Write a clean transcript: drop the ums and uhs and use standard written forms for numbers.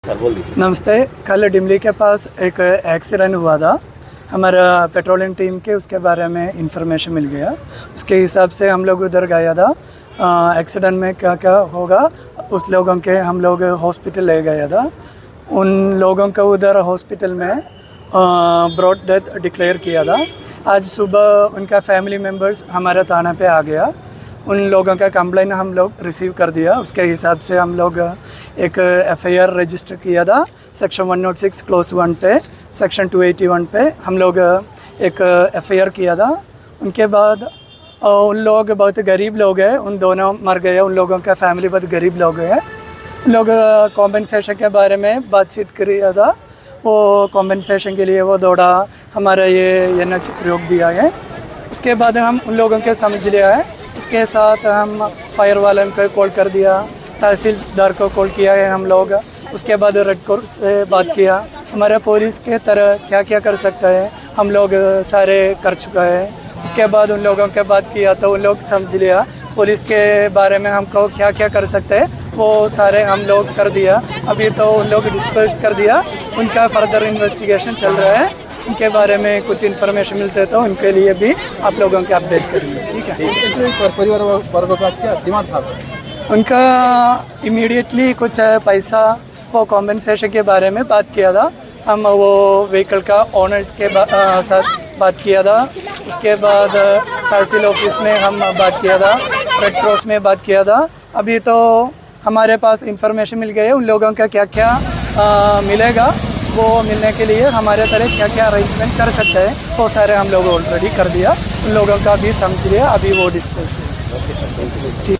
Sir बोल दीजिए। नमस्ते। कल डिमली के पास एक एक्सीडेंट हुआ था। हमारा पेट्रोलिंग टीम के उसके बारे में इंफॉर्मेशन मिल गया। उसके हिसाब से हम लोग उधर गया था। एक्सीडेंट में क्या क्या होगा उस लोगों के हम लोग हॉस्पिटल ले गया था। उन लोगों को उधर हॉस्पिटल में ब्रॉड डेथ डिक्लेयर किया था। आज सुबह उनका फैमिली मेम्बर्स हमारे थाना पे आ गया। उन लोगों का कंप्लेन हम लोग रिसीव कर दिया। उसके हिसाब से हम लोग एक एफआईआर रजिस्टर किया था सेक्शन 106 क्लोज 1 पे, सेक्शन 281 पे हम लोग एक एफआईआर किया था। उनके बाद उन लोग बहुत गरीब लोग हैं, उन दोनों मर गए। उन लोगों का फैमिली बहुत गरीब लोग हैं। उन लोग कॉम्पनसेशन के बारे में बातचीत किया था। वो कॉम्पनसेशन के लिए वो दौड़ा, हमारा ये एनएच रोक दिया है। उसके बाद हम उन लोगों के समझ लिया है। इसके साथ हम फायर वालों को कॉल कर दिया, तहसीलदार को कॉल किया है हम लोग। उसके बाद रेड क्रॉस से बात किया। हमारे पुलिस के तरह क्या क्या कर सकता है हम लोग सारे कर चुका है। उसके बाद उन लोगों के बात किया तो उन लोग समझ लिया पुलिस के बारे में हमको क्या क्या कर सकते हैं वो सारे हम लोग कर दिया। अभी तो उन लोग डिस्पर्स कर दिया, उनका फर्दर इन्वेस्टिगेशन चल रहा है। उनके बारे में कुछ इन्फॉर्मेशन मिलते हैं तो उनके लिए भी आप लोगों के अपडेट करेंगे। ठीक है। परिवार वर्ग का क्या डिमांड था? उनका इमीडिएटली कुछ पैसा वो कॉम्पनसेशन के बारे में बात किया था। हम वो व्हीकल का ओनर्स के साथ बात किया था। उसके बाद तहसील ऑफिस में हम बात किया था, रेड क्रॉस में बात किया था। अभी तो हमारे पास इंफॉर्मेशन मिल गई है उन लोगों का क्या क्या मिलेगा। वो मिलने के लिए हमारे तरह क्या क्या अरेंजमेंट कर सकते हैं वो सारे हम लोग ऑलरेडी कर दिया। उन लोगों का भी समझ लिया, अभी वो डिस्कस है। ठीक।